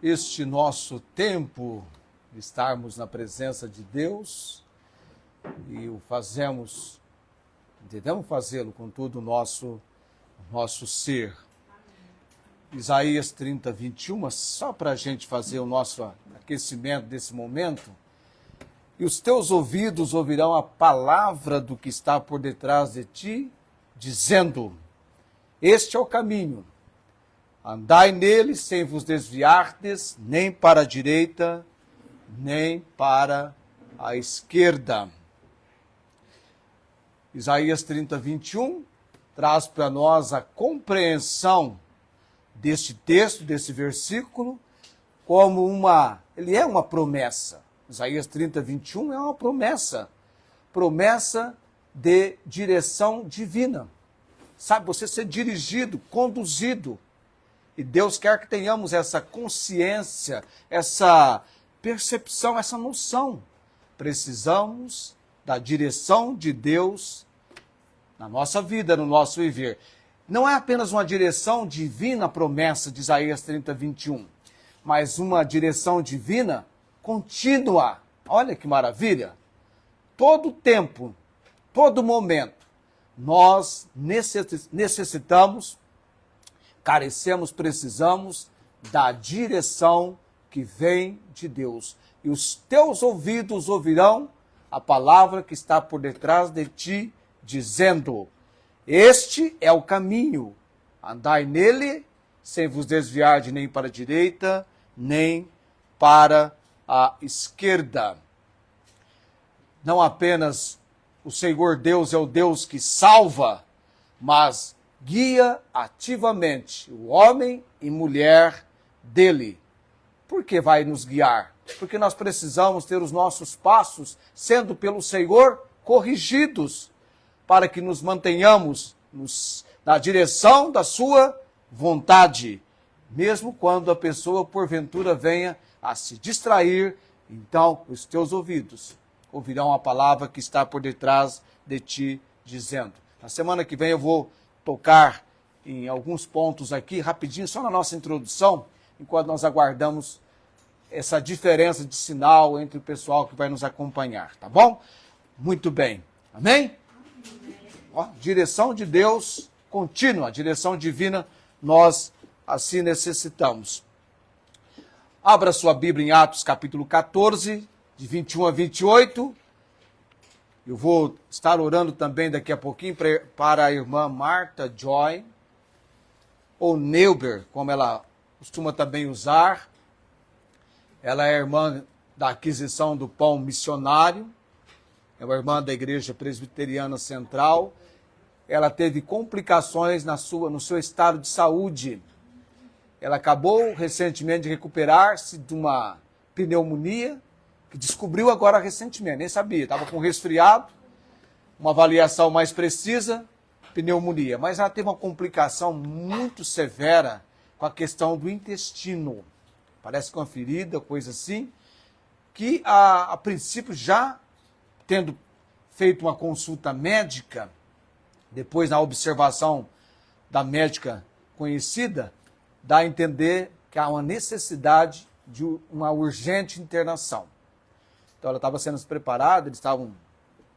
este nosso tempo de estarmos na presença de Deus e o fazemos, devemos fazê-lo com todo o nosso ser. Isaías 30, 21, só para a gente fazer o nosso aquecimento desse momento. E os teus ouvidos ouvirão a palavra do que está por detrás de ti, dizendo: este é o caminho, andai nele sem vos desviardes, nem para a direita, nem para a esquerda. Isaías 30, 21 traz para nós a compreensão deste texto, desse versículo, como ele é uma promessa. Isaías 30, 21 é uma promessa de direção divina. Sabe, você ser dirigido, conduzido. E Deus quer que tenhamos essa consciência, essa percepção, essa noção. Precisamos da direção de Deus na nossa vida, no nosso viver. Não é apenas uma direção divina, promessa de Isaías 30, 21, mas uma direção divina contínua. Olha que maravilha! Todo tempo, todo momento, nós necessitamos, carecemos, precisamos da direção que vem de Deus. E os teus ouvidos ouvirão a palavra que está por detrás de ti, dizendo: este é o caminho, andai nele, sem vos desviar de nem para a direita, nem para a esquerda. Não apenas o Senhor Deus é o Deus que salva, mas guia ativamente o homem e mulher dele. Por que vai nos guiar? Porque nós precisamos ter os nossos passos, sendo pelo Senhor, corrigidos, para que nos mantenhamos na direção da sua vontade. Mesmo quando a pessoa, porventura, venha a se distrair, então os teus ouvidos ouvirão a palavra que está por detrás de ti, dizendo. Na semana que vem eu vou tocar em alguns pontos aqui, rapidinho, só na nossa introdução, enquanto nós aguardamos essa diferença de sinal entre o pessoal que vai nos acompanhar, tá bom? Muito bem. Amém? Ó, direção de Deus contínua, direção divina, nós assim necessitamos. Abra sua Bíblia em Atos capítulo 14, de 21 a 28. Eu vou estar orando também daqui a pouquinho para a irmã Marta Joy, ou Neuber, como ela costuma também usar. Ela é irmã da aquisição do pão missionário, é uma irmã da Igreja Presbiteriana Central. Ela teve complicações no seu estado de saúde. Ela acabou recentemente de recuperar-se de uma pneumonia, que descobriu agora recentemente, nem sabia, estava com resfriado, uma avaliação mais precisa, pneumonia. Mas ela teve uma complicação muito severa com a questão do intestino. Parece que uma ferida, coisa assim, que a princípio, já tendo feito uma consulta médica, depois na observação da médica conhecida, dá a entender que há uma necessidade de uma urgente internação. Então ela estava sendo preparada, o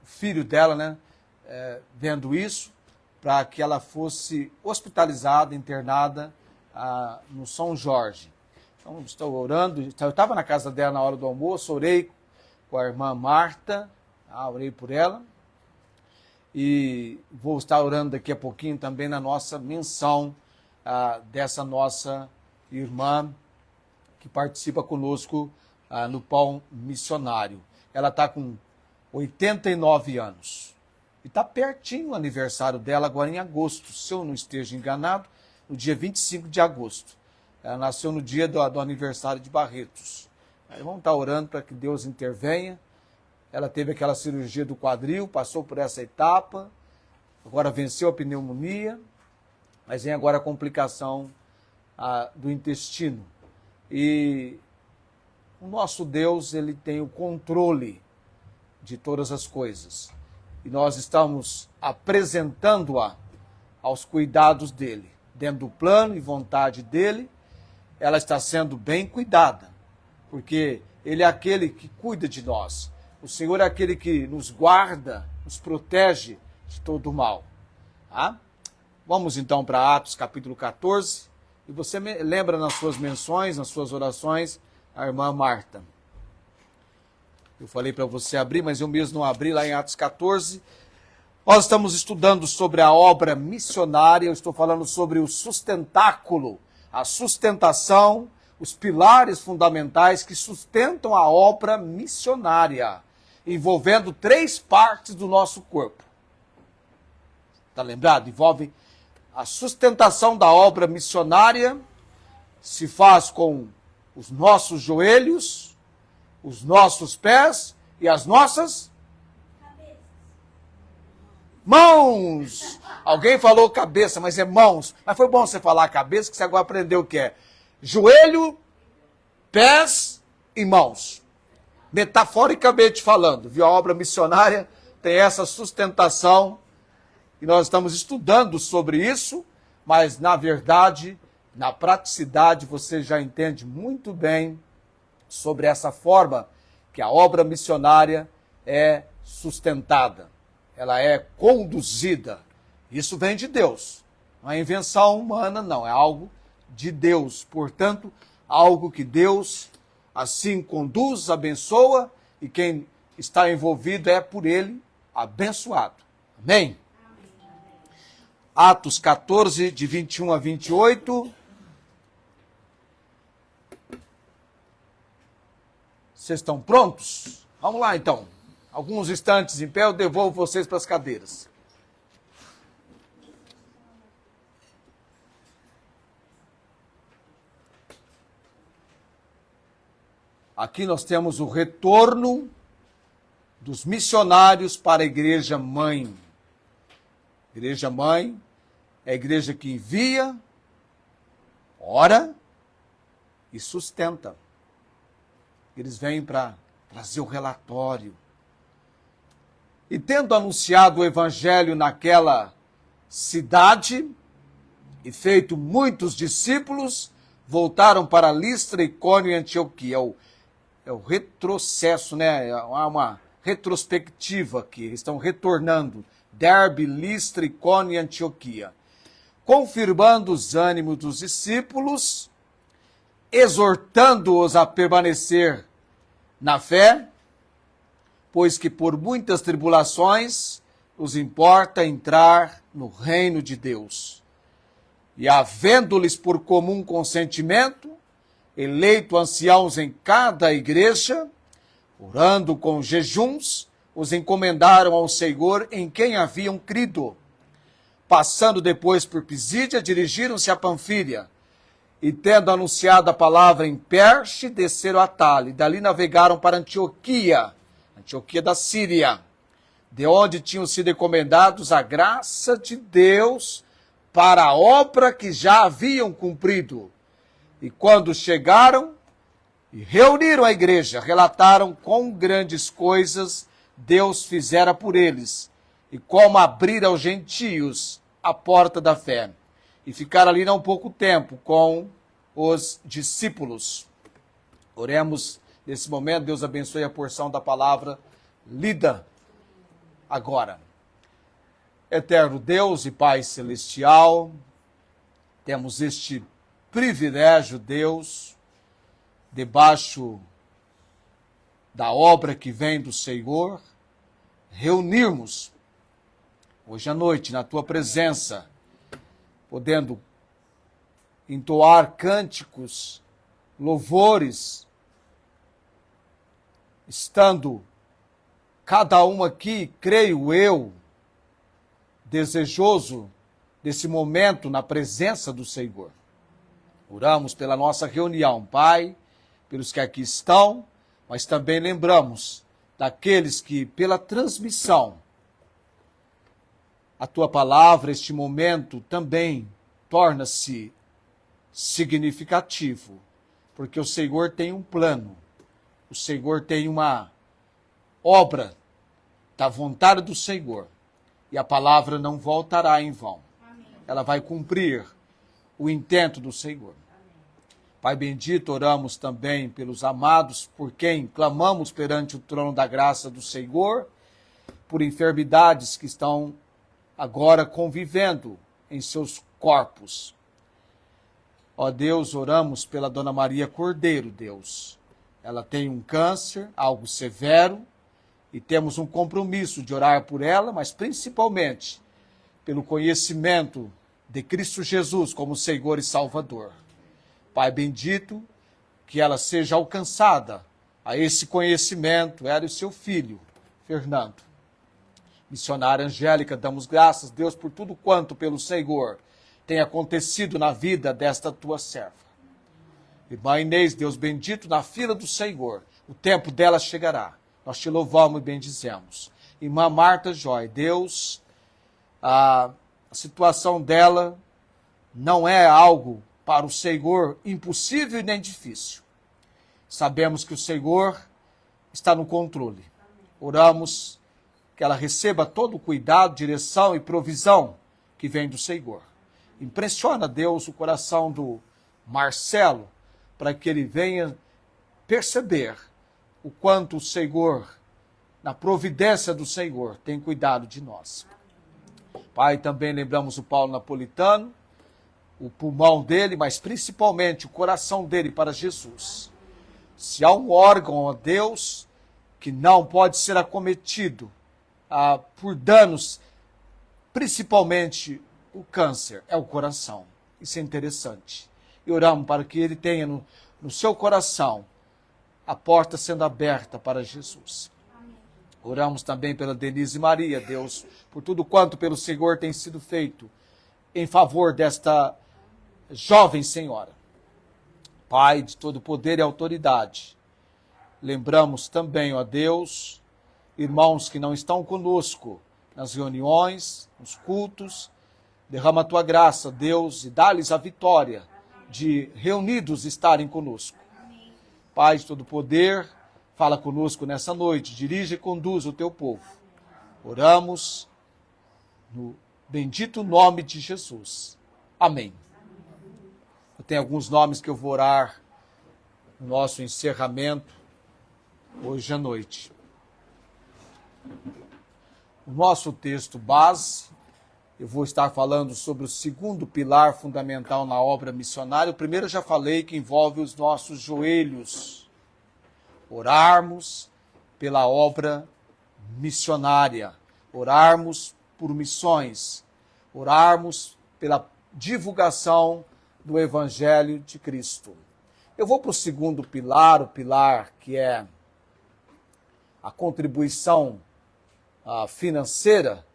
filho dela, vendo isso, para que ela fosse hospitalizada, internada no São Jorge. Então estou orando, eu estava na casa dela na hora do almoço, orei com a irmã Marta, orei por ela, e vou estar orando daqui a pouquinho também na nossa menção dessa nossa irmã que participa conosco no pão missionário. Ela está com 89 anos. E está pertinho o aniversário dela agora em agosto, se eu não esteja enganado, no dia 25 de agosto. Ela nasceu no dia do aniversário de Barretos. Aí vamos estar orando para que Deus intervenha. Ela teve aquela cirurgia do quadril, passou por essa etapa, agora venceu a pneumonia, mas vem agora a complicação do intestino. E o nosso Deus, ele tem o controle de todas as coisas. E nós estamos apresentando-a aos cuidados dele, dentro do plano e vontade dele. ela está sendo bem cuidada, porque Ele é aquele que cuida de nós. O Senhor é aquele que nos guarda, nos protege de todo o mal. Tá? Vamos então para Atos capítulo 14. E você lembra nas suas menções, nas suas orações, a irmã Marta. Eu falei para você abrir, mas eu mesmo não abri lá em Atos 14. Nós estamos estudando sobre a obra missionária, eu estou falando sobre o sustentáculo, a sustentação, os pilares fundamentais que sustentam a obra missionária, envolvendo 3 partes do nosso corpo. Está lembrado? Envolve a sustentação da obra missionária, se faz com os nossos joelhos, os nossos pés e as nossas mãos. Alguém falou cabeça, mas é mãos. Mas foi bom você falar cabeça, que você agora aprendeu o que é. Joelho, pés e mãos. Metaforicamente falando, viu? A obra missionária tem essa sustentação e nós estamos estudando sobre isso, mas na verdade, na praticidade, você já entende muito bem sobre essa forma que a obra missionária é sustentada. Ela é conduzida. Isso vem de Deus. Não é invenção humana, não. É algo de Deus. Portanto, algo que Deus assim conduz, abençoa, e quem está envolvido é por Ele abençoado. Amém? Atos 14, de 21 a 28. Vocês estão prontos? Vamos lá, então. Alguns instantes em pé, eu devolvo vocês para as cadeiras. Aqui nós temos o retorno dos missionários para a igreja mãe. Igreja mãe é a igreja que envia, ora e sustenta. Eles vêm para trazer o relatório. E tendo anunciado o evangelho naquela cidade e feito muitos discípulos, voltaram para Listra, Icônio e Antioquia. É o retrocesso, né? Há uma retrospectiva aqui. Eles estão retornando. Derbe, Listra, Icônio e Antioquia. Confirmando os ânimos dos discípulos, exortando-os a permanecer na fé, pois que por muitas tribulações os importa entrar no reino de Deus. E havendo-lhes por comum consentimento, eleito anciãos em cada igreja, orando com jejuns, os encomendaram ao Senhor em quem haviam crido. Passando depois por Pisídia, dirigiram-se a Panfília, e tendo anunciado a palavra em Perche, desceram a Tale, e dali navegaram para Antioquia da Síria, de onde tinham sido encomendados a graça de Deus para a obra que já haviam cumprido. E quando chegaram e reuniram a igreja, relataram quão grandes coisas Deus fizera por eles, e como abrir aos gentios a porta da fé. E ficaram ali não pouco tempo com os discípulos. Oremos nesse momento, Deus abençoe a porção da palavra lida agora. Eterno Deus e Pai Celestial, temos este privilégio, Deus, debaixo da obra que vem do Senhor, reunirmos hoje à noite na Tua presença, podendo entoar cânticos, louvores, estando cada um aqui, creio eu, desejoso desse momento na presença do Senhor. Oramos pela nossa reunião, Pai, pelos que aqui estão, mas também lembramos daqueles que, pela transmissão, a Tua palavra, este momento, também torna-se significativo, porque o Senhor tem um plano, o Senhor tem uma obra da vontade do Senhor, e a palavra não voltará em vão. Amém. Ela vai cumprir o intento do Senhor. Amém. Pai bendito, oramos também pelos amados, por quem clamamos perante o trono da graça do Senhor, por enfermidades que estão agora convivendo em seus corpos. Ó Deus, oramos pela Dona Maria Cordeiro, Deus. Ela tem um câncer, algo severo, e temos um compromisso de orar por ela, mas principalmente pelo conhecimento de Cristo Jesus como Senhor e Salvador. Pai bendito, que ela seja alcançada a esse conhecimento, ela e seu filho, Fernando. Missionária Angélica, damos graças, Deus, por tudo quanto pelo Senhor tem acontecido na vida desta tua serva. Irmã Inês, Deus bendito, na fila do Senhor, o tempo dela chegará. Nós te louvamos e bendizemos. Irmã Marta Joy, Deus, a situação dela não é algo para o Senhor impossível e nem difícil. Sabemos que o Senhor está no controle. Oramos que ela receba todo o cuidado, direção e provisão que vem do Senhor. Impressiona, Deus, o coração do Marcelo, para que ele venha perceber o quanto o Senhor, na providência do Senhor, tem cuidado de nós. Pai, também lembramos o Paulo Napolitano, o pulmão dele, mas principalmente o coração dele para Jesus. Se há um órgão, ó Deus, que não pode ser acometido por danos, principalmente o câncer, é o coração. Isso é interessante. E oramos para que ele tenha no seu coração a porta sendo aberta para Jesus. Oramos também pela Denise Maria, Deus, por tudo quanto pelo Senhor tem sido feito em favor desta jovem senhora. Pai de todo poder e autoridade, lembramos também, ó Deus, irmãos que não estão conosco nas reuniões, nos cultos, derrama a tua graça, Deus, e dá-lhes a vitória de reunidos estarem conosco. Pai de todo poder, fala conosco nessa noite, dirige e conduz o teu povo. Oramos no bendito nome de Jesus. Amém. Eu tenho alguns nomes que eu vou orar no nosso encerramento hoje à noite. O nosso texto base, eu vou estar falando sobre o segundo pilar fundamental na obra missionária. O primeiro eu já falei, que envolve os nossos joelhos. Orarmos pela obra missionária, orarmos por missões, orarmos pela divulgação do Evangelho de Cristo. Eu vou para o segundo pilar, o pilar que é a contribuição financeira,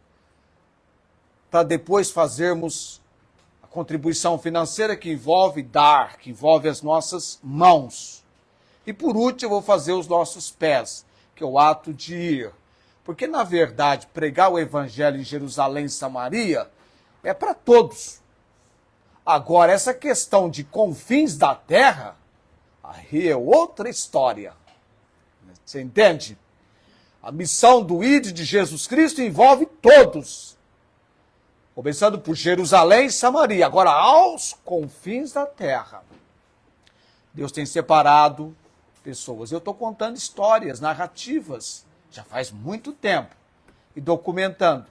para depois fazermos a contribuição financeira que envolve dar, que envolve as nossas mãos. E por último, eu vou fazer os nossos pés, que é o ato de ir. Porque, na verdade, pregar o Evangelho em Jerusalém e Samaria é para todos. Agora, essa questão de confins da terra, aí é outra história. Você entende? A missão do ID de Jesus Cristo envolve todos. Começando por Jerusalém e Samaria. Agora, aos confins da terra. Deus tem separado pessoas. Eu estou contando histórias, narrativas, já faz muito tempo, e documentando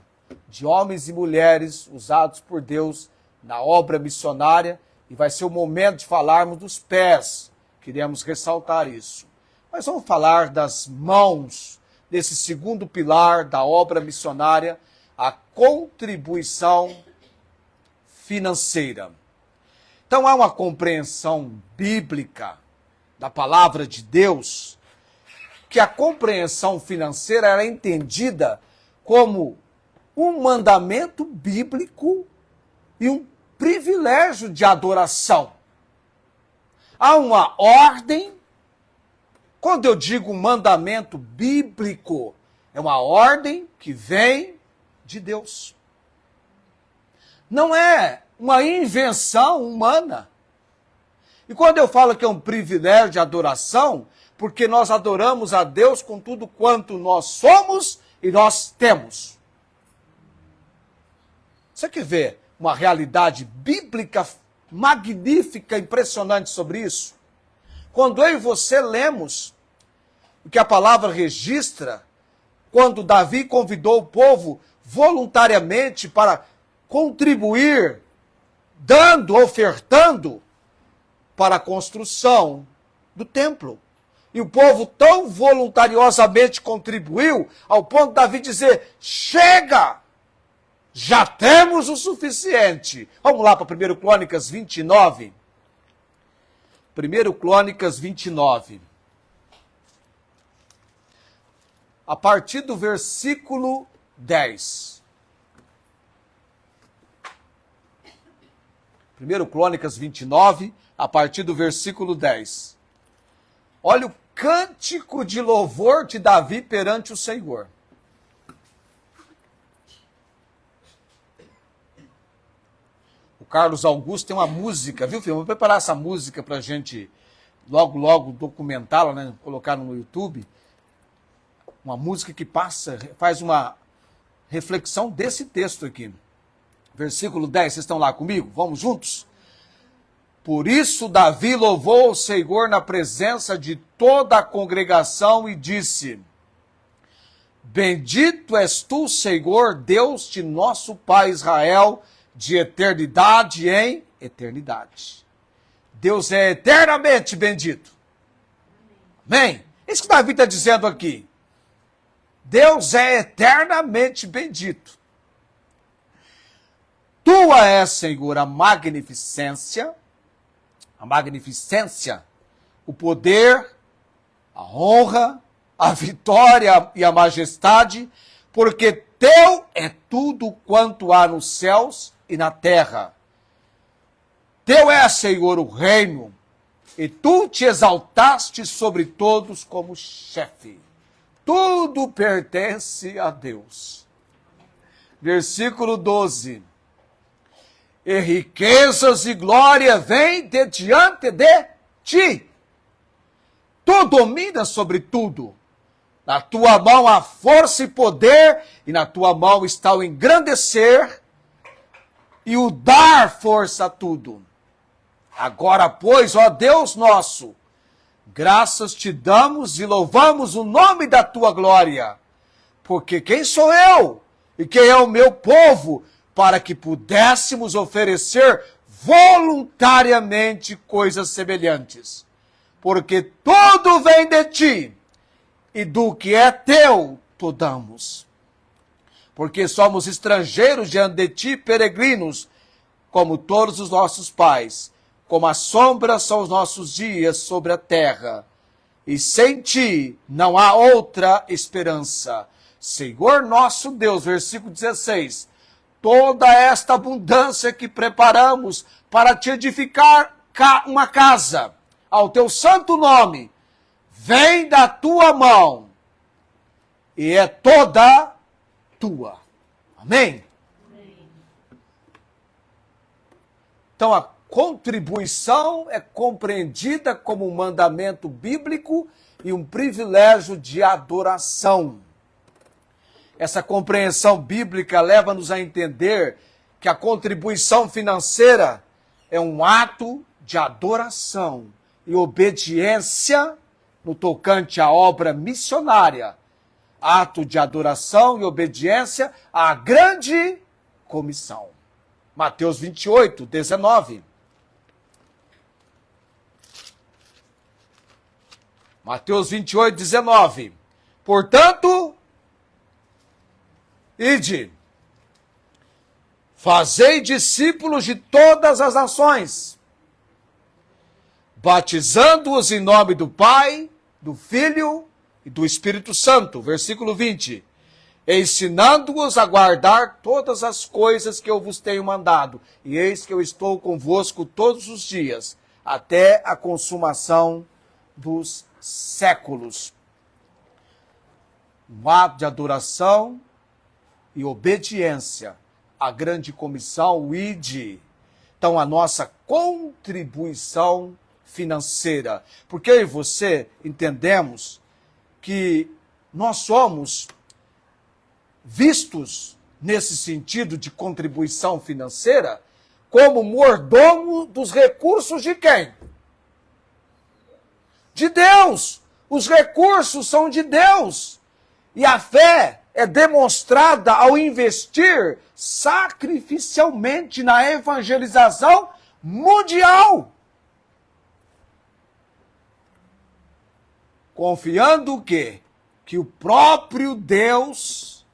de homens e mulheres usados por Deus na obra missionária, e vai ser o momento de falarmos dos pés. Queremos ressaltar isso. Mas vamos falar das mãos, desse segundo pilar da obra missionária, a contribuição financeira. Então há uma compreensão bíblica da palavra de Deus, que a compreensão financeira era entendida como um mandamento bíblico e um privilégio de adoração. Há uma ordem. Quando eu digo mandamento bíblico, é uma ordem que vem de Deus. Não é uma invenção humana. E quando eu falo que é um privilégio de adoração, porque nós adoramos a Deus com tudo quanto nós somos e nós temos. Você quer ver uma realidade bíblica magnífica, impressionante sobre isso? Quando eu e você lemos o que a palavra registra, quando Davi convidou o povo voluntariamente para contribuir, dando, ofertando para a construção do templo. E o povo tão voluntariosamente contribuiu, ao ponto de Davi dizer, chega! Já temos o suficiente. Vamos lá para 1 Crônicas 29. 1 Crônicas 29. A partir do versículo 10. 1 Crônicas 29, a partir do versículo 10. Olha o cântico de louvor de Davi perante o Senhor. O Carlos Augusto tem uma música, viu, filho? Vou preparar essa música para a gente logo documentá-la, né? Colocar no YouTube. Uma música que faz uma reflexão desse texto aqui. Versículo 10, vocês estão lá comigo? Vamos juntos? Por isso Davi louvou o Senhor na presença de toda a congregação e disse, bendito és tu, Senhor, Deus de nosso Pai Israel, de eternidade em eternidade. Deus é eternamente bendito. Amém? Isso que Davi está dizendo aqui. Deus é eternamente bendito. Tua é, Senhor, a magnificência, o poder, a honra, a vitória e a majestade, porque teu é tudo quanto há nos céus e na terra. Teu é, Senhor, o reino, e tu te exaltaste sobre todos como chefe. Tudo pertence a Deus. Versículo 12. E riquezas e glória vêm de diante de ti. Tu dominas sobre tudo. Na tua mão há força e poder, e na tua mão está o engrandecer e o dar força a tudo. Agora, pois, ó Deus nosso, graças te damos e louvamos o nome da tua glória. Porque quem sou eu e quem é o meu povo para que pudéssemos oferecer voluntariamente coisas semelhantes? Porque tudo vem de ti, e do que é teu, tu damos. Porque somos estrangeiros diante de ti, peregrinos, como todos os nossos pais. Como a sombra são os nossos dias sobre a terra. E sem ti não há outra esperança. Senhor nosso Deus, versículo 16. Toda esta abundância que preparamos para te edificar uma casa, ao teu santo nome, vem da tua mão e é toda tua. Amém? Amém. Então a contribuição é compreendida como um mandamento bíblico e um privilégio de adoração. Essa compreensão bíblica leva-nos a entender que a contribuição financeira é um ato de adoração e obediência no tocante à obra missionária. Ato de adoração e obediência à grande comissão. Mateus 28, 19. Mateus 28, 19. Portanto, ide, fazei discípulos de todas as nações, batizando-os em nome do Pai, do Filho e do Espírito Santo. Versículo 20. Ensinando-os a guardar todas as coisas que eu vos tenho mandado. E eis que eu estou convosco todos os dias, até a consumação dos séculos. Um ato de adoração e obediência à grande comissão, o ID. Então, a nossa contribuição financeira. Porque eu e você entendemos que nós somos vistos nesse sentido de contribuição financeira como mordomo dos recursos de quem? De Deus. Os recursos são de Deus. E a fé é demonstrada ao investir sacrificialmente na evangelização mundial. Confiando o quê? Que o próprio Deus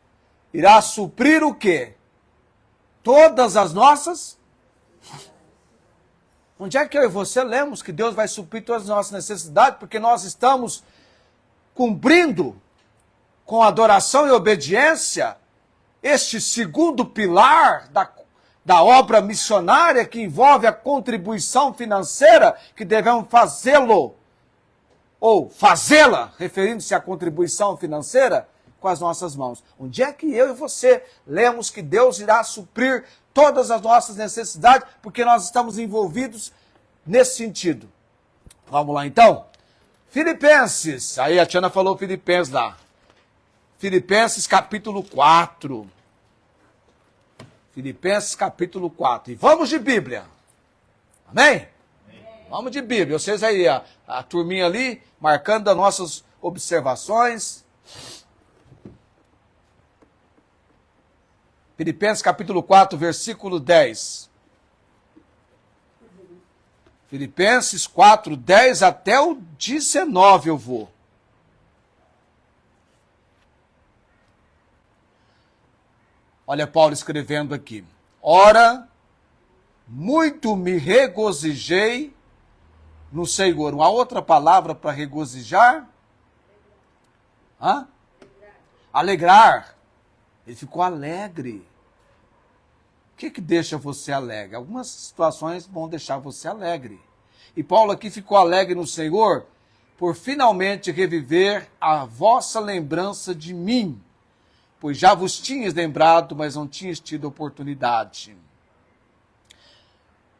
irá suprir o quê? Todas as nossas. Onde é que eu e você lemos que Deus vai suprir todas as nossas necessidades? Porque nós estamos cumprindo com adoração e obediência este segundo pilar da obra missionária que envolve a contribuição financeira que devemos fazê-lo ou fazê-la, referindo-se à contribuição financeira, com as nossas mãos. Onde é que eu e você lemos que Deus irá suprir todas as nossas necessidades, porque nós estamos envolvidos nesse sentido? Vamos lá então? Filipenses, aí a Tiana falou Filipenses lá. Filipenses capítulo 4. Filipenses capítulo 4. E vamos de Bíblia. Amém? Vamos de Bíblia. Vocês aí, a turminha ali, marcando as nossas observações. Filipenses capítulo 4, versículo 10. Filipenses 4, 10 até o 19 eu vou. Olha Paulo escrevendo aqui. Ora, muito me regozijei no Senhor. Uma outra palavra para regozijar? Alegrar. Ele ficou alegre. O que deixa você alegre? Algumas situações vão deixar você alegre. E Paulo aqui ficou alegre no Senhor por finalmente reviver a vossa lembrança de mim, pois já vos tinhas lembrado, mas não tinhas tido oportunidade.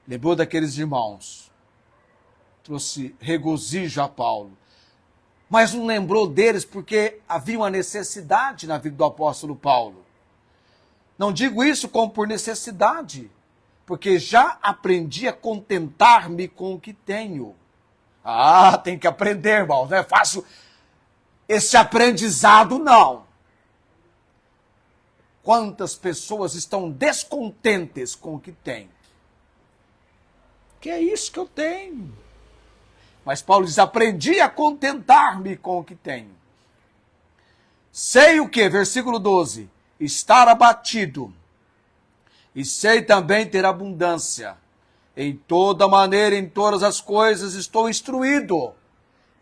Lembrou daqueles irmãos. Trouxe regozijo a Paulo. Mas não lembrou deles porque havia uma necessidade na vida do apóstolo Paulo. Não digo isso como por necessidade, porque já aprendi a contentar-me com o que tenho. Tem que aprender, irmãos, não é fácil esse aprendizado, não. Quantas pessoas estão descontentes com o que têm? Que é isso que eu tenho. Mas Paulo diz, aprendi a contentar-me com o que tenho. Sei o que? Versículo 12. Estar abatido. E sei também ter abundância. Em toda maneira, em todas as coisas, estou instruído.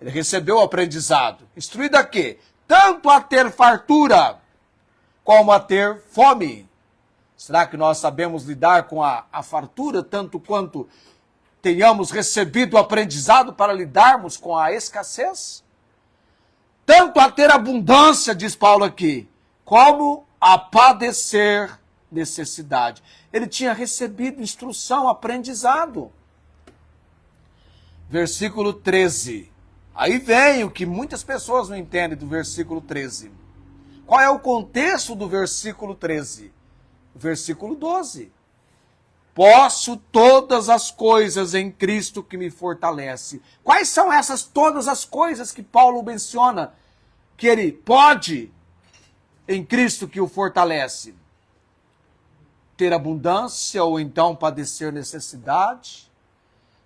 Ele recebeu o aprendizado. Instruído a quê? Tanto a ter fartura, como a ter fome. Será que nós sabemos lidar com a fartura, tanto quanto tenhamos recebido o aprendizado para lidarmos com a escassez? Tanto a ter abundância, diz Paulo aqui, como a padecer necessidade. Ele tinha recebido instrução, aprendizado. Versículo 13. Aí vem o que muitas pessoas não entendem do versículo 13. Qual é o contexto do versículo 13? O versículo 12. Posso todas as coisas em Cristo que me fortalece. Quais são essas todas as coisas que Paulo menciona que ele pode em Cristo que o fortalece? Ter abundância ou então padecer necessidade,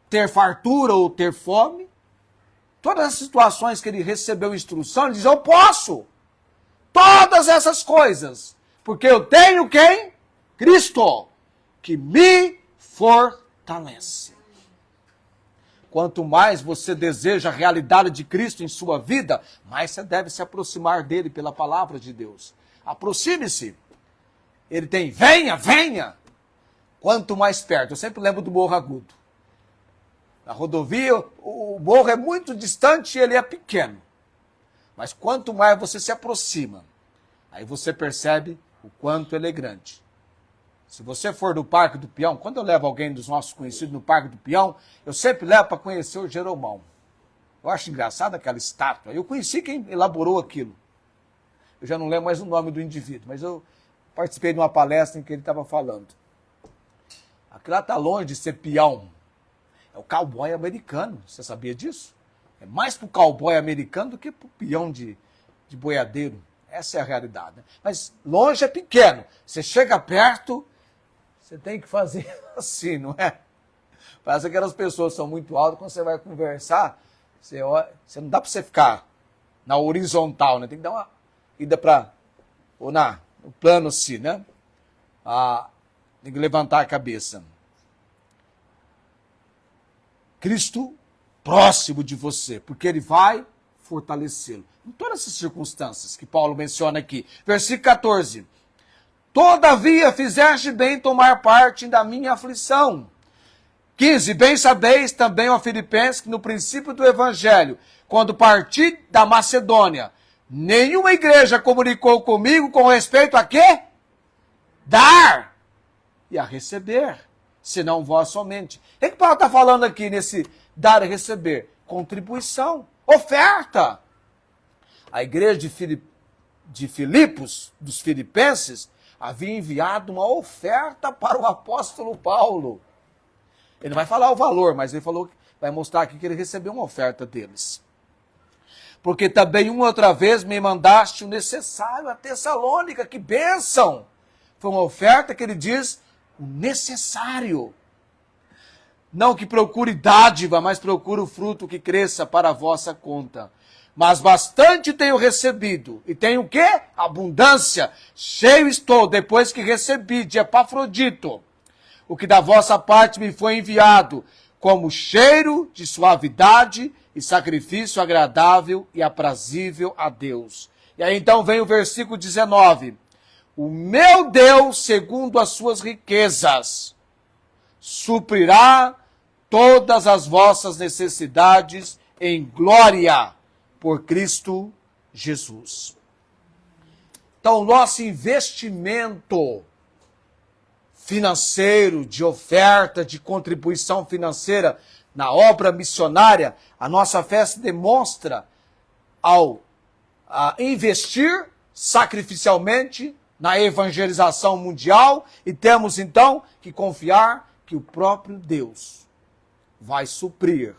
ter fartura ou ter fome. Todas as situações que ele recebeu instrução, ele diz, eu posso. Todas essas coisas. Porque eu tenho quem? Cristo, que me fortalece. Quanto mais você deseja a realidade de Cristo em sua vida, mais você deve se aproximar dele pela palavra de Deus. Aproxime-se. Ele tem, venha, venha. Quanto mais perto. Eu sempre lembro do Morro Agudo. Na rodovia, o morro é muito distante e ele é pequeno. Mas quanto mais você se aproxima, aí você percebe o quanto ele é grande. Se você for no Parque do Peão, quando eu levo alguém dos nossos conhecidos no Parque do Peão, eu sempre levo para conhecer o Jeromão. Eu acho engraçado aquela estátua. Eu conheci quem elaborou aquilo. Eu já não lembro mais o nome do indivíduo, mas eu participei de uma palestra em que ele estava falando. Aquilo lá está longe de ser peão. É o cowboy americano. Você sabia disso? É mais para o cowboy americano do que para o peão de boiadeiro. Essa é a realidade. Né? Mas longe é pequeno. Você chega perto, você tem que fazer assim, não é? Parece que aquelas pessoas são muito altas, quando você vai conversar, você não dá para você ficar na horizontal, né? Tem que dar uma ida para no plano assim, né? Tem que levantar a cabeça. Cristo próximo de você, porque ele vai fortalecê-lo. Em todas essas circunstâncias que Paulo menciona aqui. Versículo 14. Todavia fizeste bem tomar parte da minha aflição. 15. Bem sabeis também, ó Filipenses, que no princípio do evangelho, quando parti da Macedônia, nenhuma igreja comunicou comigo com respeito a quê? Dar e a receber, senão vós somente. O que Paulo está falando aqui nesse dar e receber? Contribuição, oferta. A igreja de Filipos, dos filipenses, havia enviado uma oferta para o apóstolo Paulo. Ele não vai falar o valor, mas ele falou, vai mostrar aqui que ele recebeu uma oferta deles. Porque também uma outra vez me mandaste o necessário a Tessalônica, que bênção! Foi uma oferta que ele diz, o necessário. Não que procure dádiva, mas procure o fruto que cresça para a vossa conta. Mas bastante tenho recebido, e tenho o quê? Abundância. Cheio estou, depois que recebi de Epafrodito, o que da vossa parte me foi enviado, como cheiro de suavidade e sacrifício agradável e aprazível a Deus. E aí então vem o versículo 19. O meu Deus, segundo as suas riquezas, suprirá todas as vossas necessidades em glória por Cristo Jesus. Então, o nosso investimento financeiro, de oferta, de contribuição financeira na obra missionária, a nossa fé se demonstra ao investir sacrificialmente na evangelização mundial e temos então que confiar que o próprio Deus vai suprir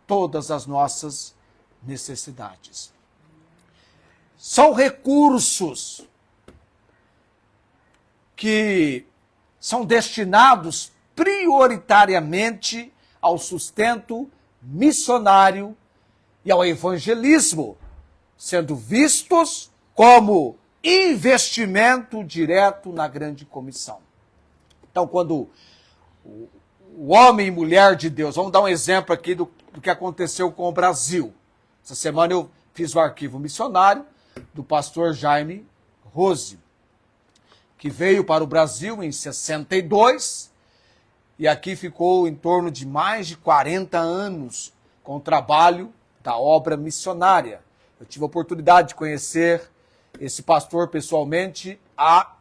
todas as nossas necessidades. São recursos que são destinados prioritariamente ao sustento missionário e ao evangelismo, sendo vistos como investimento direto na grande comissão. Então, quando o homem e mulher de Deus, vamos dar um exemplo aqui do que aconteceu com o Brasil. Essa semana eu fiz o arquivo missionário do pastor Jaime Rose, que veio para o Brasil em 62 e aqui ficou em torno de mais de 40 anos com o trabalho da obra missionária. Eu tive a oportunidade de conhecer esse pastor pessoalmente há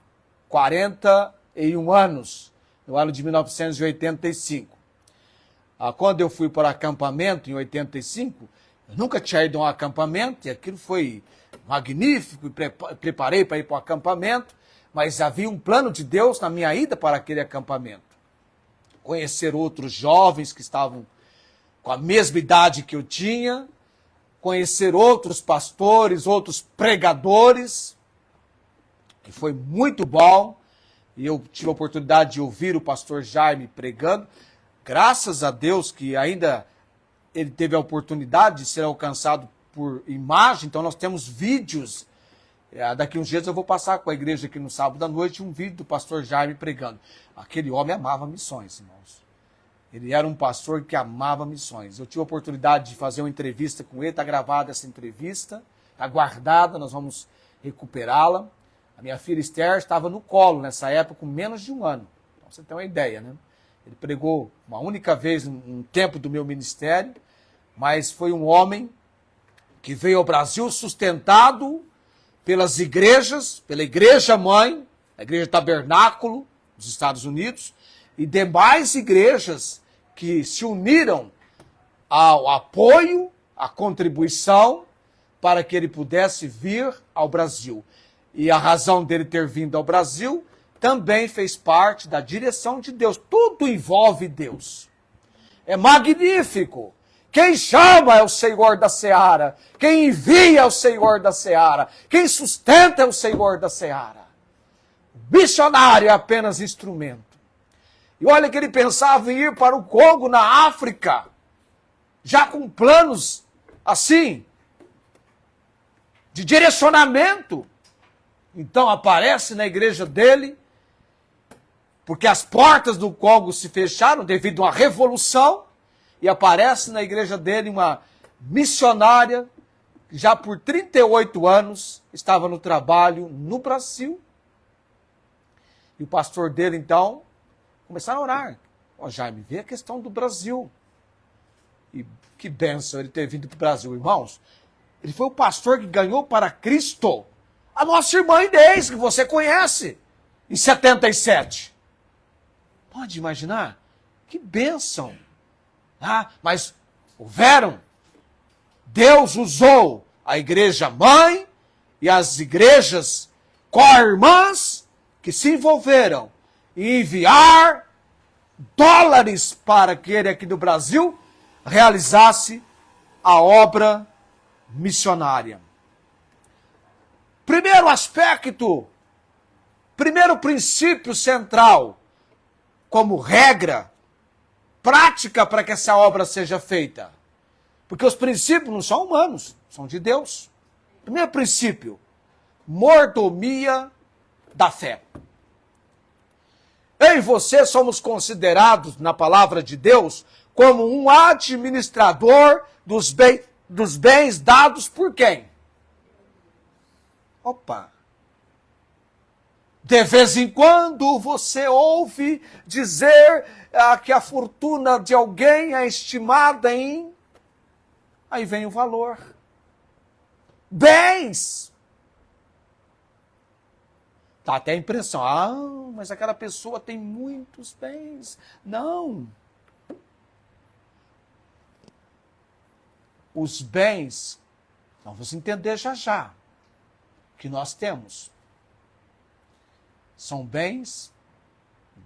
41 anos, no ano de 1985. Quando eu fui para o acampamento em 85, eu nunca tinha ido a um acampamento e aquilo foi magnífico, e preparei para ir para o acampamento, mas havia um plano de Deus na minha ida para aquele acampamento. Conhecer outros jovens que estavam com a mesma idade que eu tinha, conhecer outros pastores, outros pregadores, que foi muito bom, e eu tive a oportunidade de ouvir o pastor Jaime pregando, graças a Deus que ainda ele teve a oportunidade de ser alcançado por imagem, então nós temos vídeos. Daqui uns dias eu vou passar com a igreja aqui no sábado à noite um vídeo do pastor Jaime pregando. Aquele homem amava missões, irmãos. Ele era um pastor que amava missões. Eu tive a oportunidade de fazer uma entrevista com ele, está gravada essa entrevista, está guardada, nós vamos recuperá-la. A minha filha Esther estava no colo nessa época com menos de um ano. Então você tem uma ideia, né? Ele pregou uma única vez no tempo do meu ministério, mas foi um homem que veio ao Brasil sustentado pelas igrejas, pela igreja mãe, a igreja Tabernáculo dos Estados Unidos, e demais igrejas que se uniram ao apoio, à contribuição, para que ele pudesse vir ao Brasil. E a razão dele ter vindo ao Brasil também fez parte da direção de Deus. Tudo envolve Deus. É magnífico. Quem chama é o Senhor da seara. Quem envia é o Senhor da seara. Quem sustenta é o Senhor da seara. O missionário é apenas instrumento. E olha que ele pensava em ir para o Congo, na África, já com planos assim, de direcionamento. Então aparece na igreja dele, porque as portas do Congo se fecharam devido a uma revolução, e aparece na igreja dele uma missionária, que já por 38 anos estava no trabalho no Brasil. E o pastor dele, então, começaram a orar. Ó, Jaime, vê a questão do Brasil. E que bênção ele ter vindo para o Brasil, irmãos. Ele foi o pastor que ganhou para Cristo a nossa irmã Inês, que você conhece, em 77. Pode imaginar? Que bênção. Ah, mas houveram. Deus usou a igreja mãe e as igrejas co-irmãs que se envolveram em enviar dólares para que ele aqui no Brasil realizasse a obra missionária. Primeiro aspecto, primeiro princípio central, como regra, prática para que essa obra seja feita. Porque os princípios não são humanos, são de Deus. Primeiro princípio, mordomia da fé. Eu e você somos considerados, na palavra de Deus, como um administrador dos bens dados por quem? Opa! De vez em quando você ouve dizer que a fortuna de alguém é estimada em... Aí vem o valor. Bens! Dá até a impressão, mas aquela pessoa tem muitos bens. Não. Os bens, vamos entender já já, que nós temos. São bens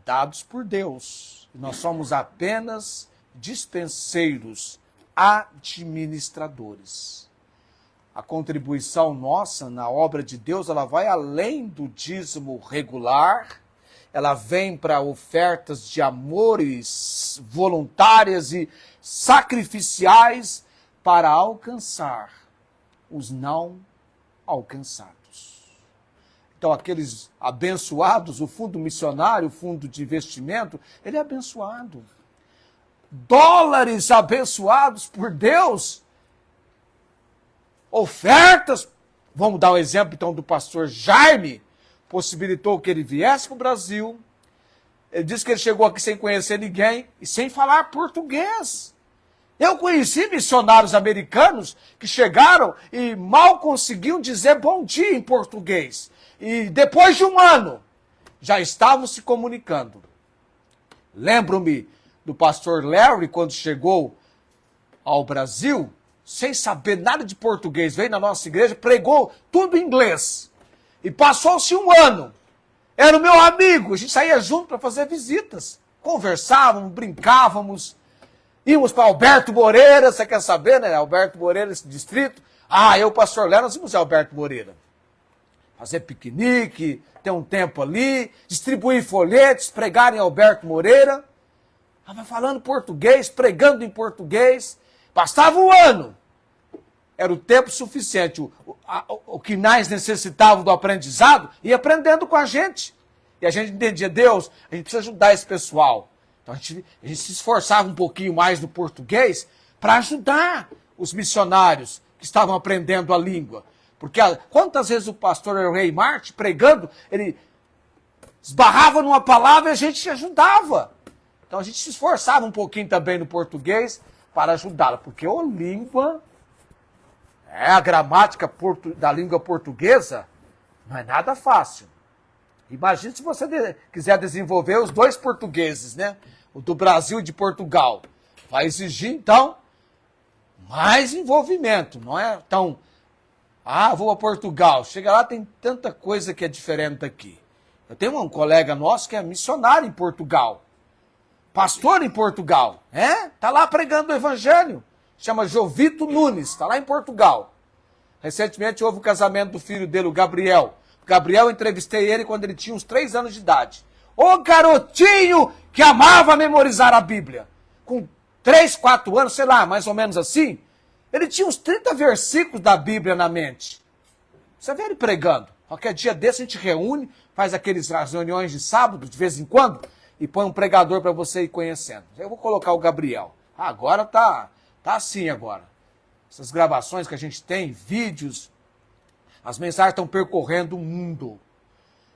dados por Deus. E nós somos apenas dispenseiros, administradores. A contribuição nossa na obra de Deus, ela vai além do dízimo regular, ela vem para ofertas de amores voluntárias e sacrificiais para alcançar os não alcançados. Então, aqueles abençoados, o fundo missionário, o fundo de investimento, ele é abençoado. Dólares abençoados por Deus, ofertas, vamos dar um exemplo então do pastor Jaime, possibilitou que ele viesse para o Brasil. Ele disse que ele chegou aqui sem conhecer ninguém e sem falar português. Eu conheci missionários americanos que chegaram e mal conseguiam dizer bom dia em português. E depois de um ano, já estavam se comunicando. Lembro-me do pastor Larry, quando chegou ao Brasil, sem saber nada de português, veio na nossa igreja, pregou tudo em inglês. E passou-se um ano. Era o meu amigo, a gente saía junto para fazer visitas. Conversávamos, brincávamos. Íamos para Alberto Moreira, você quer saber, né? Alberto Moreira, esse distrito. Eu, pastor Léo, nós íamos a Alberto Moreira. Fazer piquenique, ter um tempo ali, distribuir folhetos, pregar em Alberto Moreira. Estava falando português, pregando em português. Bastava um ano. Era o tempo suficiente. O que mais necessitava do aprendizado, ia aprendendo com a gente. E a gente entendia, Deus, a gente precisa ajudar esse pessoal. Então a gente se esforçava um pouquinho mais no português para ajudar os missionários que estavam aprendendo a língua. Porque quantas vezes o pastor Rei Marte, pregando, ele esbarrava numa palavra e a gente ajudava. Então a gente se esforçava um pouquinho também no português para ajudá-la. Porque a língua, a gramática da língua portuguesa, não é nada fácil. Imagina se você quiser desenvolver os dois portugueses, né? O do Brasil e de Portugal. Vai exigir, então, mais envolvimento. Não é tão... vou a Portugal. Chega lá, tem tanta coisa que é diferente daqui. Eu tenho um colega nosso que é missionário em Portugal, pastor em Portugal, tá lá pregando o evangelho, chama Jovito Nunes, está lá em Portugal. Recentemente houve o casamento do filho dele, o Gabriel. Eu entrevistei ele quando ele tinha uns 3 anos de idade. O garotinho que amava memorizar a Bíblia. Com 3, 4 anos, sei lá, mais ou menos assim, ele tinha uns 30 versículos da Bíblia na mente. Você vê ele pregando. Qualquer dia desse a gente reúne, faz aquelas reuniões de sábado, de vez em quando, e põe um pregador para você ir conhecendo. Eu vou colocar o Gabriel. Agora tá assim agora. Essas gravações que a gente tem, vídeos, as mensagens estão percorrendo o mundo.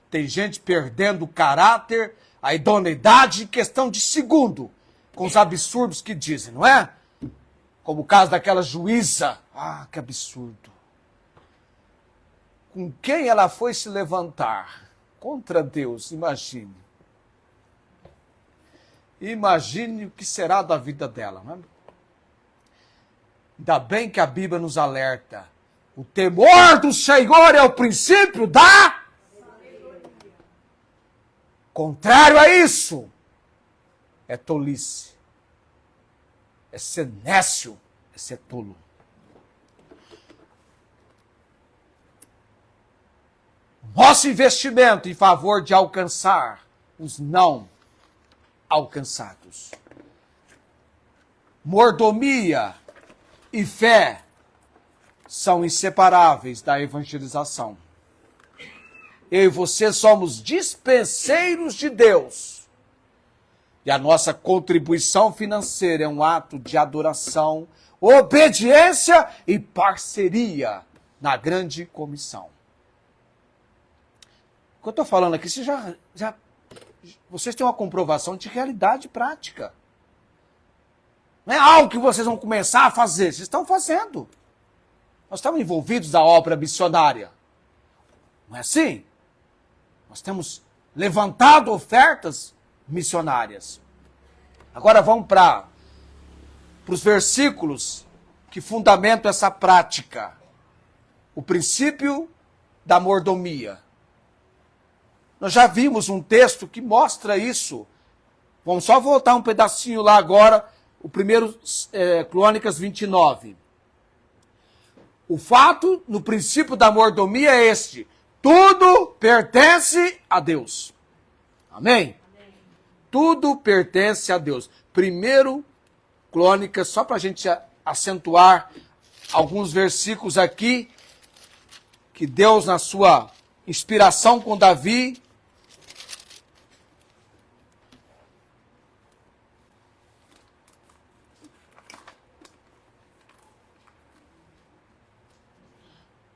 Tem gente perdendo o caráter, a idoneidade em questão de segundo, com os absurdos que dizem, não é? Como o caso daquela juíza. Ah, que absurdo. Com quem ela foi se levantar? Contra Deus, imagine. Imagine o que será da vida dela, não é? Ainda bem que a Bíblia nos alerta. O temor do Senhor é o princípio da... Contrário a isso, é tolice. É ser nécio, é ser tolo. Nosso investimento em favor de alcançar os não alcançados. Mordomia e fé são inseparáveis da evangelização. Eu e você somos dispenseiros de Deus. E a nossa contribuição financeira é um ato de adoração, obediência e parceria na grande comissão. O que eu estou falando aqui, vocês têm uma comprovação de realidade prática. Não é algo que vocês vão começar a fazer, vocês estão fazendo. Nós estamos envolvidos na obra missionária. Não é assim? Nós temos levantado ofertas missionárias. Agora vamos para os versículos que fundamentam essa prática. O princípio da mordomia. Nós já vimos um texto que mostra isso. Vamos só voltar um pedacinho lá agora, o primeiro, Crônicas 29. O fato, no princípio da mordomia é este: tudo pertence a Deus. Amém? Amém. Tudo pertence a Deus. Primeiro, Crônicas, só para a gente acentuar alguns versículos aqui, que Deus, na sua inspiração com Davi,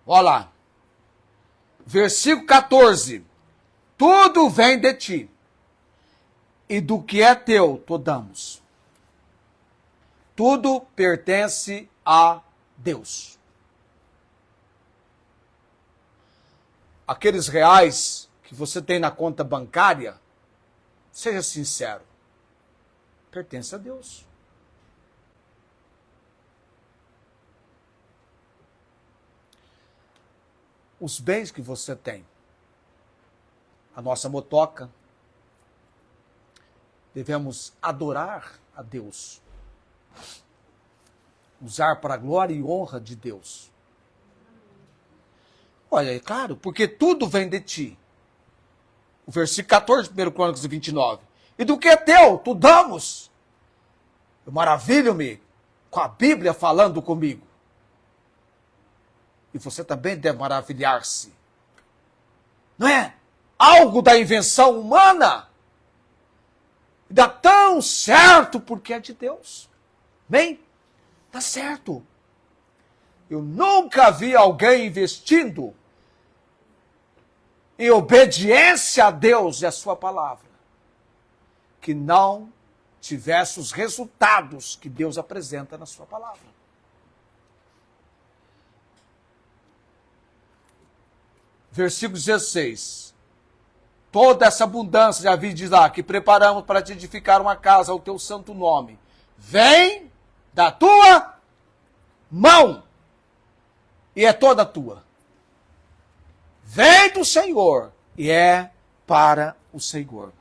olha lá. Versículo 14. Tudo vem de ti, e do que é teu, te damos. Tudo pertence a Deus. Aqueles reais que você tem na conta bancária, seja sincero, pertence a Deus. Os bens que você tem, a nossa motoca, devemos adorar a Deus, usar para a glória e honra de Deus. Olha, é claro, porque tudo vem de ti. O versículo 14, 1 Crônicas 29. E do que é teu, tu damos. Eu maravilho-me com a Bíblia falando comigo. E você também deve maravilhar-se. Não é? Algo da invenção humana dá tão certo porque é de Deus. Bem, dá certo. Eu nunca vi alguém investindo em obediência a Deus e a sua palavra que não tivesse os resultados que Deus apresenta na sua palavra. Versículo 16. Toda essa abundância, já vi diz lá, que preparamos para te edificar uma casa ao teu santo nome, vem da tua mão. E é toda tua. Vem do Senhor e é para o Senhor.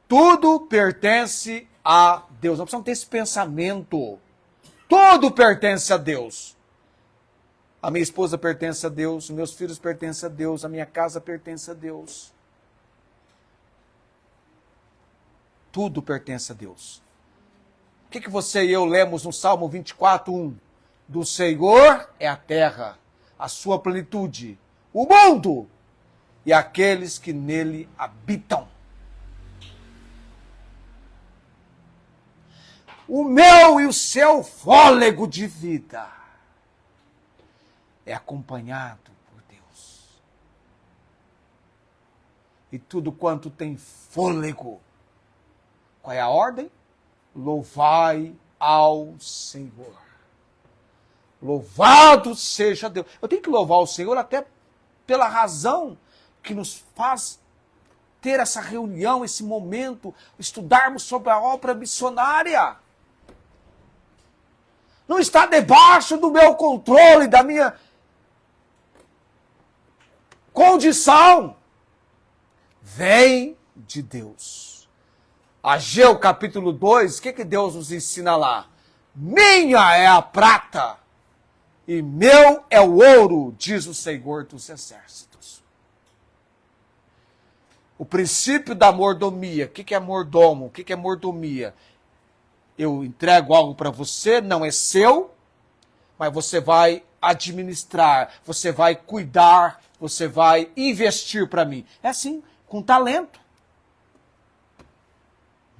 Tudo pertence a Deus. Nós precisamos ter esse pensamento. Tudo pertence a Deus. A minha esposa pertence a Deus, os meus filhos pertencem a Deus, a minha casa pertence a Deus. Tudo pertence a Deus. O que você e eu lemos no Salmo 24:1? Do Senhor é a terra, a sua plenitude, o mundo e aqueles que nele habitam. O meu e o seu fôlego de vida é acompanhado por Deus. E tudo quanto tem fôlego, qual é a ordem? Louvai ao Senhor. Louvado seja Deus. Eu tenho que louvar o Senhor até pela razão que nos faz ter essa reunião, esse momento, estudarmos sobre a obra missionária. Não está debaixo do meu controle, da minha condição. Vem de Deus. Ageu capítulo 2, o que Deus nos ensina lá? Minha é a prata e meu é o ouro, diz o Senhor dos Exércitos. O princípio da mordomia. O que é mordomo? O que é mordomia? Eu entrego algo para você, não é seu, mas você vai administrar, você vai cuidar, você vai investir para mim. É assim, com talento.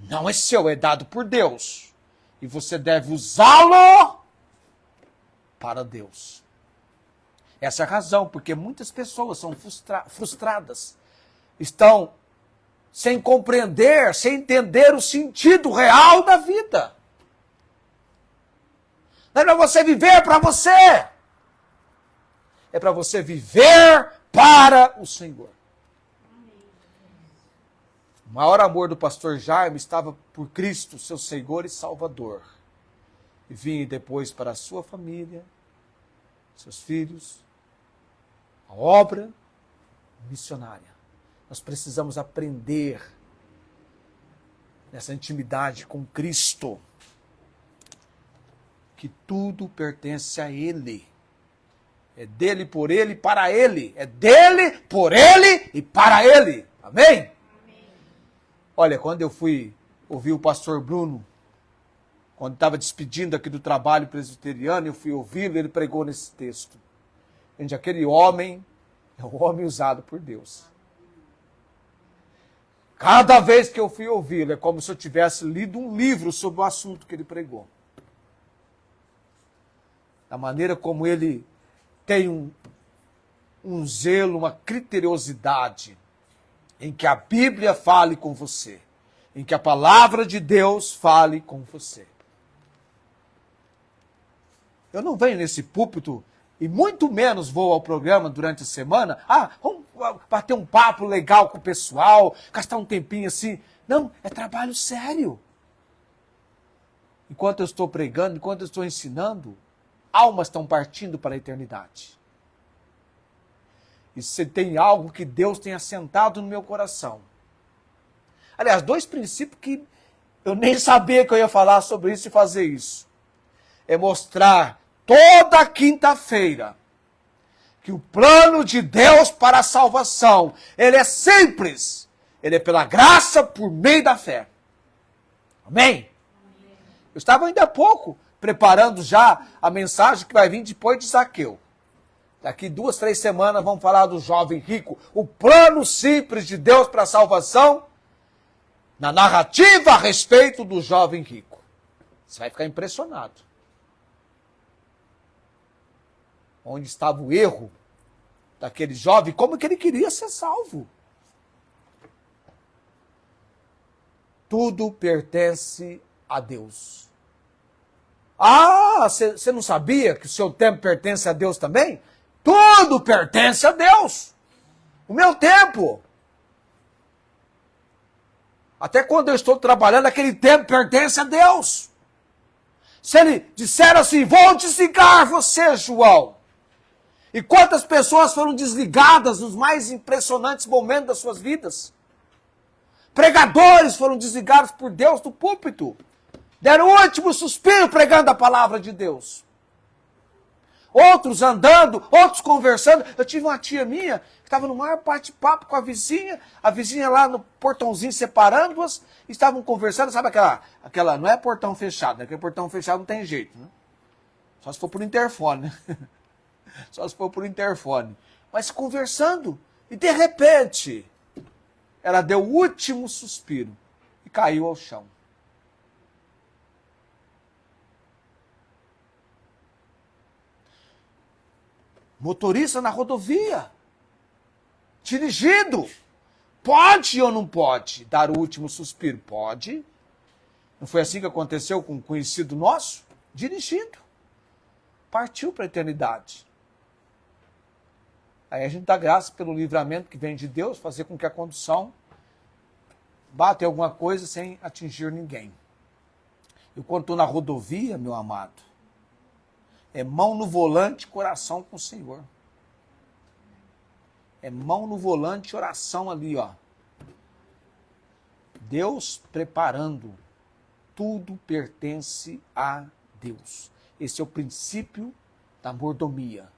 Não é seu, é dado por Deus. E você deve usá-lo para Deus. Essa é a razão, porque muitas pessoas são frustradas. Estão sem compreender, sem entender o sentido real da vida. Não é para você viver para você. É para você viver para o Senhor. O maior amor do pastor Jaime estava por Cristo, seu Senhor e Salvador. E vinha depois para a sua família, seus filhos, a obra missionária. Nós precisamos aprender nessa intimidade com Cristo que tudo pertence a Ele. É dele, por Ele e para Ele. É dele, por Ele e para Ele. Amém? Olha, quando eu fui ouvir o pastor Bruno, quando estava despedindo aqui do trabalho presbiteriano, eu fui ouvi-lo, ele pregou nesse texto. Gente, aquele homem é o homem usado por Deus. Cada vez que eu fui ouvi-lo, é como se eu tivesse lido um livro sobre o assunto que ele pregou. Da maneira como ele tem um zelo, uma criteriosidade, em que a Bíblia fale com você, em que a palavra de Deus fale com você. Eu não venho nesse púlpito e muito menos vou ao programa durante a semana. Vamos bater um papo legal com o pessoal, gastar um tempinho assim. Não, é trabalho sério. Enquanto eu estou pregando, enquanto eu estou ensinando, almas estão partindo para a eternidade. E se tem algo que Deus tem assentado no meu coração. Aliás, 2 princípios que eu nem sabia que eu ia falar sobre isso e fazer isso. É mostrar toda quinta-feira que o plano de Deus para a salvação, ele é simples. Ele é pela graça por meio da fé. Amém? Eu estava ainda há pouco preparando já a mensagem que vai vir depois de Zaqueu. Daqui 2, 3 semanas vamos falar do jovem rico. O plano simples de Deus para a salvação, na narrativa a respeito do jovem rico. Você vai ficar impressionado. Onde estava o erro daquele jovem, como que ele queria ser salvo. Tudo pertence a Deus. Você não sabia que o seu tempo pertence a Deus também? Tudo pertence a Deus. O meu tempo. Até quando eu estou trabalhando, aquele tempo pertence a Deus. Se ele disser assim, vou desligar você, João. E quantas pessoas foram desligadas nos mais impressionantes momentos das suas vidas? Pregadores foram desligados por Deus do púlpito. Deram o último suspiro pregando a palavra de Deus. Outros andando, outros conversando. Eu tive uma tia minha que estava no maior bate-papo com a vizinha lá no portãozinho separando-as, estavam conversando, sabe aquela, não é portão fechado, né? Porque portão fechado não tem jeito, né? Só se for por interfone, né? Só se for por interfone. Mas conversando, e de repente, ela deu o último suspiro e caiu ao chão. Motorista na rodovia, dirigindo, pode ou não pode dar o último suspiro? Pode. Não foi assim que aconteceu com um conhecido nosso? Dirigindo. Partiu para a eternidade. Aí a gente dá graça pelo livramento que vem de Deus, fazer com que a condução bata em alguma coisa sem atingir ninguém. Eu quando estou na rodovia, meu amado, é mão no volante, coração com o Senhor. É mão no volante, oração ali, ó. Deus preparando. Tudo pertence a Deus. Esse é o princípio da mordomia.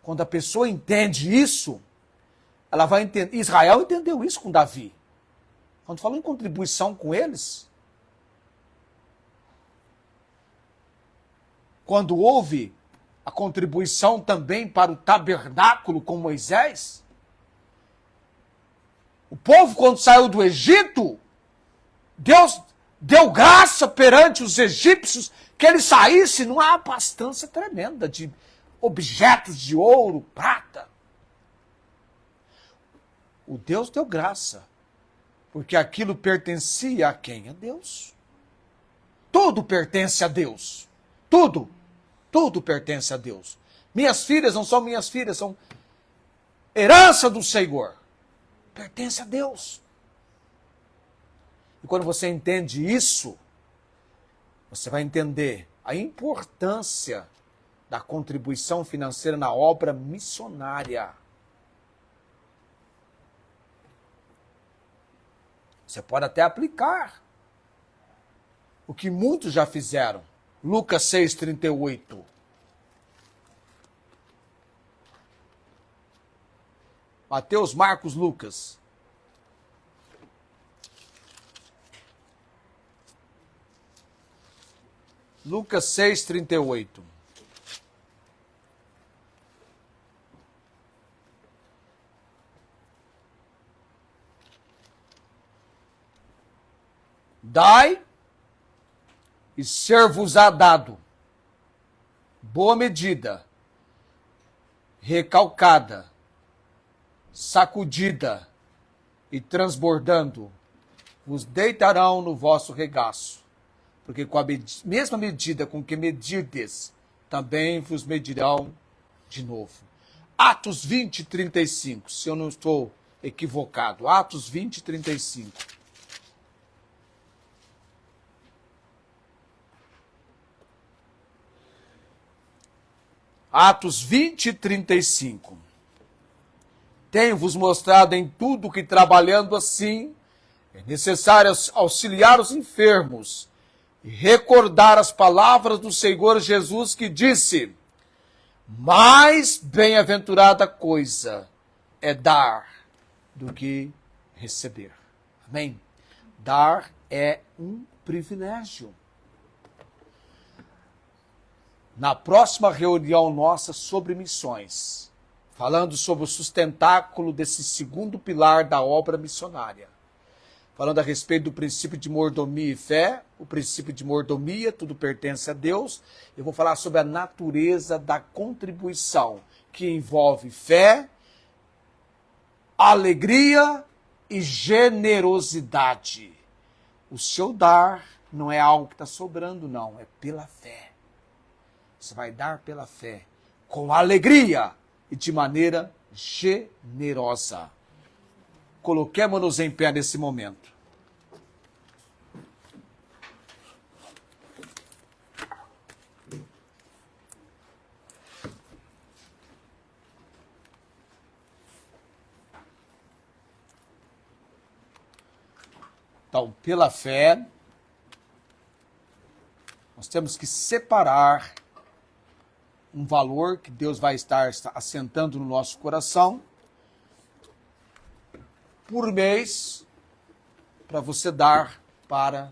Quando a pessoa entende isso, ela vai entender. Israel entendeu isso com Davi. Quando falou em contribuição com eles, quando houve a contribuição também para o tabernáculo com Moisés, o povo, quando saiu do Egito, Deus deu graça perante os egípcios que eles saíssem numa abastança tremenda de objetos de ouro, prata. O Deus deu graça, porque aquilo pertencia a quem? A Deus. Tudo pertence a Deus. Tudo. Tudo pertence a Deus. Minhas filhas não são minhas filhas, são herança do Senhor. Pertence a Deus. E quando você entende isso, você vai entender a importância da contribuição financeira na obra missionária. Você pode até aplicar o que muitos já fizeram. Lucas 6,38. Mateus, Marcos, Lucas. Lucas 6,38. Dai e ser-vos-á dado. Boa medida, recalcada, sacudida e transbordando, vos deitarão no vosso regaço. Porque com a mesma medida com que medirdes, também vos medirão de novo. Atos 20:35, se eu não estou equivocado. Atos 20:35. Atos 20:35. Tenho-vos mostrado em tudo que, trabalhando assim, é necessário auxiliar os enfermos e recordar as palavras do Senhor Jesus que disse: mais bem-aventurada coisa é dar do que receber. Amém? Dar é um privilégio. Na próxima reunião nossa sobre missões, falando sobre o sustentáculo desse segundo pilar da obra missionária, falando a respeito do princípio de mordomia e fé, o princípio de mordomia, tudo pertence a Deus. Eu vou falar sobre a natureza da contribuição, que envolve fé, alegria e generosidade. O seu dar não é algo que está sobrando, não, é pela fé. Você vai dar pela fé, com alegria e de maneira generosa. Coloquemo-nos em pé nesse momento. pela fé, nós temos que separar um valor que Deus vai estar assentando no nosso coração por mês para você dar para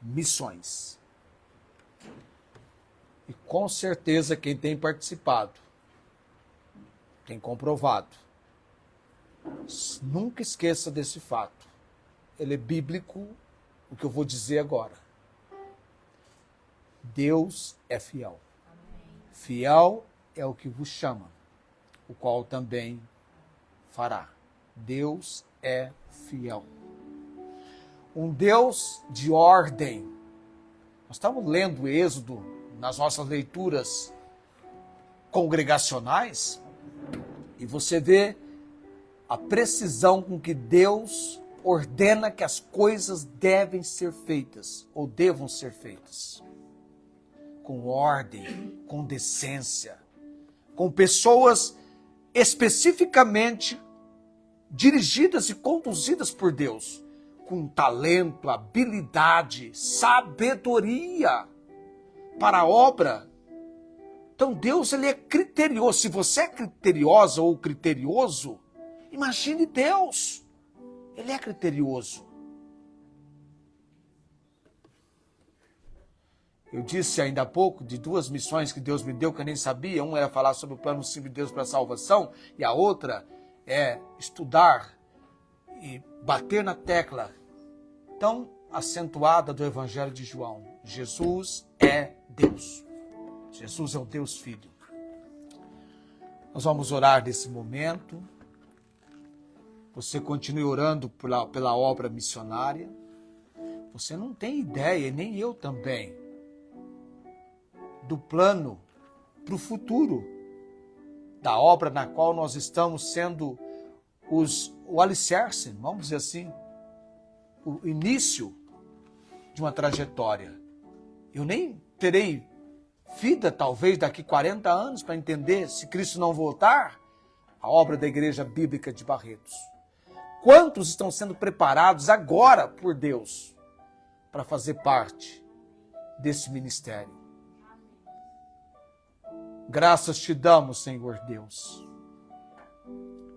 missões. E com certeza quem tem participado, tem comprovado. Nunca esqueça desse fato. Ele é bíblico, o que eu vou dizer agora. Deus é fiel. Fiel é o que vos chama, o qual também fará. Deus é fiel. Um Deus de ordem. Nós estamos lendo o Êxodo nas nossas leituras congregacionais e você vê a precisão com que Deus ordena que as coisas devem ser feitas ou devam ser feitas. Com ordem, com decência, com pessoas especificamente dirigidas e conduzidas por Deus, com talento, habilidade, sabedoria para a obra. Então Deus, ele é criterioso. Se você é criteriosa ou criterioso, imagine Deus. Ele é criterioso. Eu disse ainda há pouco de 2 missões que Deus me deu que eu nem sabia. Uma era falar sobre o plano simples de Deus para a salvação e a outra é estudar e bater na tecla tão acentuada do Evangelho de João. Jesus é Deus. Jesus é o Deus Filho. Nós vamos orar nesse momento. Você continue orando pela obra missionária. Você não tem ideia, e nem eu também, do plano para o futuro, da obra na qual nós estamos sendo o alicerce, vamos dizer assim, o início de uma trajetória. Eu nem terei vida, talvez, daqui 40 anos para entender, se Cristo não voltar, a obra da Igreja Bíblica de Barretos. Quantos estão sendo preparados agora por Deus para fazer parte desse ministério? Graças te damos, Senhor Deus,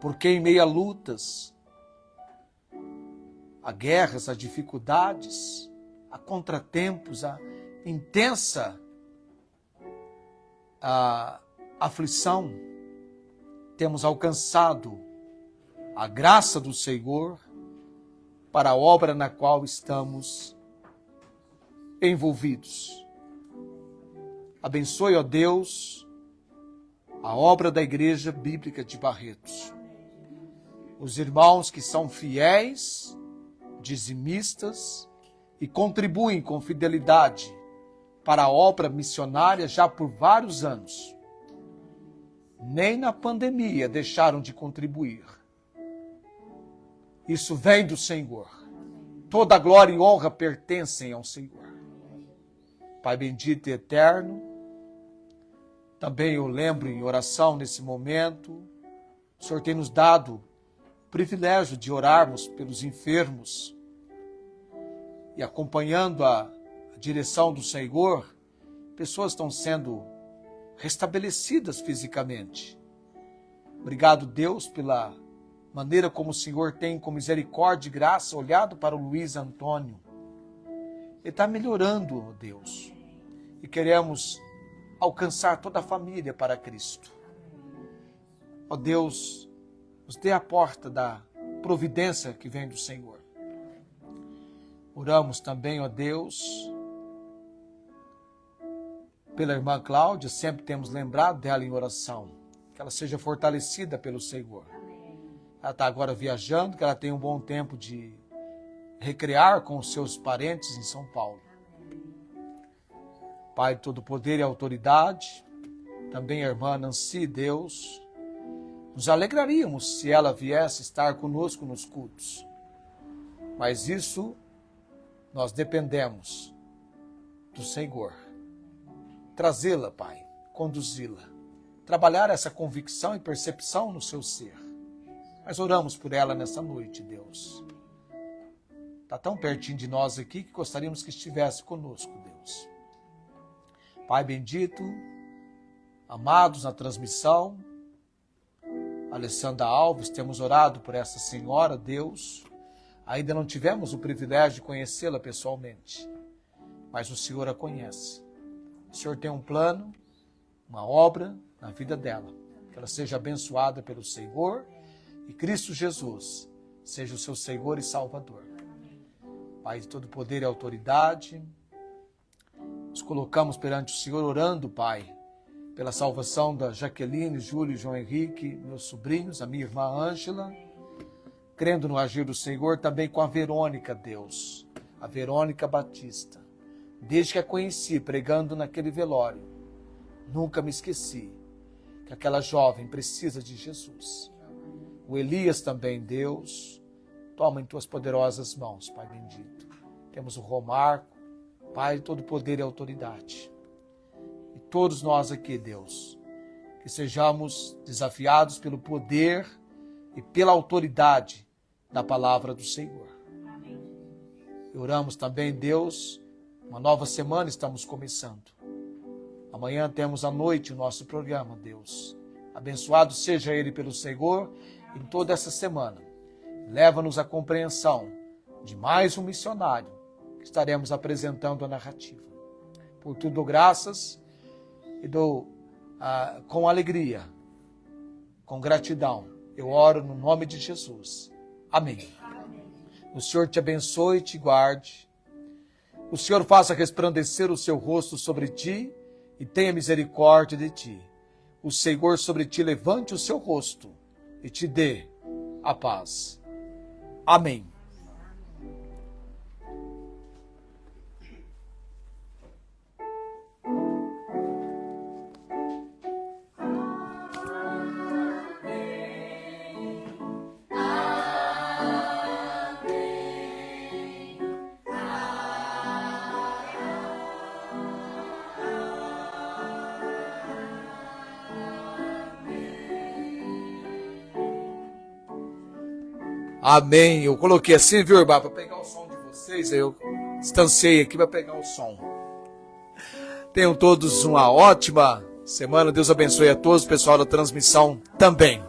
porque em meio a lutas, a guerras, a dificuldades, a contratempos, a intensa aflição, temos alcançado a graça do Senhor para a obra na qual estamos envolvidos. Abençoe, ó Deus, a obra da Igreja Bíblica de Barretos. Os irmãos que são fiéis, dizimistas e contribuem com fidelidade para a obra missionária já por vários anos. Nem na pandemia deixaram de contribuir. Isso vem do Senhor. Toda glória e honra pertencem ao Senhor. Pai bendito e eterno, também eu lembro em oração nesse momento, o Senhor tem nos dado o privilégio de orarmos pelos enfermos e acompanhando a direção do Senhor, pessoas estão sendo restabelecidas fisicamente. Obrigado, Deus, pela maneira como o Senhor tem, com misericórdia e graça, olhado para o Luiz Antônio. Ele está melhorando, Deus, e queremos alcançar toda a família para Cristo. Ó Deus, nos dê a porta da providência que vem do Senhor. Oramos também, ó Deus, pela irmã Cláudia, sempre temos lembrado dela em oração, que ela seja fortalecida pelo Senhor. Ela está agora viajando, que ela tenha um bom tempo de recrear com os seus parentes em São Paulo. Pai de todo poder e autoridade, também a irmã Nancy, Deus, nos alegraríamos se ela viesse estar conosco nos cultos. Mas isso nós dependemos do Senhor. Trazê-la, Pai, conduzi-la, trabalhar essa convicção e percepção no seu ser. Mas oramos por ela nessa noite, Deus. está tão pertinho de nós aqui que gostaríamos que estivesse conosco, Deus. Pai bendito, amados na transmissão, Alessandra Alves, temos orado por essa senhora, Deus. Ainda não tivemos o privilégio de conhecê-la pessoalmente, mas o Senhor a conhece. O Senhor tem um plano, uma obra na vida dela. Que ela seja abençoada pelo Senhor e Cristo Jesus seja o seu Senhor e Salvador. Pai de todo poder e autoridade, nos colocamos perante o Senhor orando, Pai, pela salvação da Jaqueline, Júlio e João Henrique, meus sobrinhos, a minha irmã Ângela, crendo no agir do Senhor, também com a Verônica, Deus, a Verônica Batista. Desde que a conheci, pregando naquele velório, nunca me esqueci que aquela jovem precisa de Jesus. O Elias também, Deus, toma em tuas poderosas mãos, Pai bendito. Temos o Romarco, Pai de todo poder e autoridade. E todos nós aqui, Deus, que sejamos desafiados pelo poder e pela autoridade da palavra do Senhor. E oramos também, Deus, uma nova semana estamos começando. Amanhã temos à noite o nosso programa, Deus. Abençoado seja ele pelo Senhor em toda essa semana. Leva-nos à compreensão de mais um missionário que estaremos apresentando a narrativa. Por tudo dou graças e dou com alegria, com gratidão. Eu oro no nome de Jesus. Amém. O Senhor te abençoe e te guarde. O Senhor faça resplandecer o seu rosto sobre ti e tenha misericórdia de ti. O Senhor sobre ti levante o seu rosto e te dê a paz. Amém. Amém. Eu coloquei assim, viu, irmão, para pegar o som de vocês. Eu distanciei aqui para pegar o som. Tenham todos uma ótima semana. Deus abençoe a todos, pessoal da transmissão também.